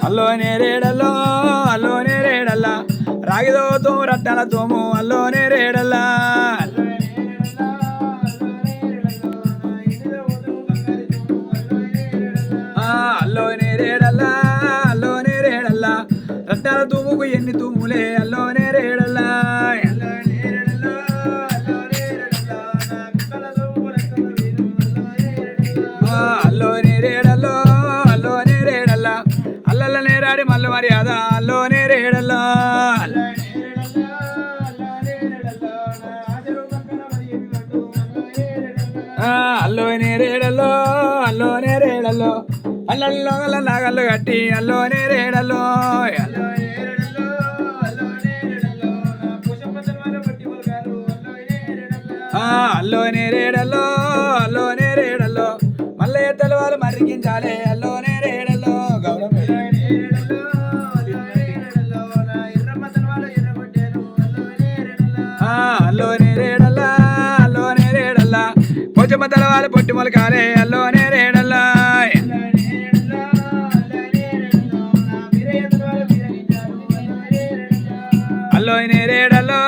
అల్లోనే రేడల్లో అల్లోనే రేడల్లా రాగిదో తోము రట్టల తోము అల్లోనే రేడల్లా అల్లోనే రేడల్లా అల్లోనే రేడల్లా రట్టల తూముకు ఎన్ని తూములే అల్లోనే రేడల్లా అల్లోనే రేడల్లో అల్లోనే రేడల్లా అల్లల్ల నేరాడి మల్ల మర్యాద అల్లోనే రేడల్లో అల్లోనే రేడల్లో అల్లోనే రేడల్లో అల్లల్లో గల నాగళ్ళు కట్టి అల్లోనే రేడల్లో అల్లోనే రేడల్లో అల్లోనే రేడల్లో మల్లయ్య తెలవాలు మర్రికించాలి అల్లోనే రేడల్లో గౌరవ అల్లోనే రేడల్లా అల్లోనే రేడల్లా పోచమ్మ తెలవాలి పొట్టి మొలకాలే అల్లోనే రేడల్లా అల్లోనే రేడల్లో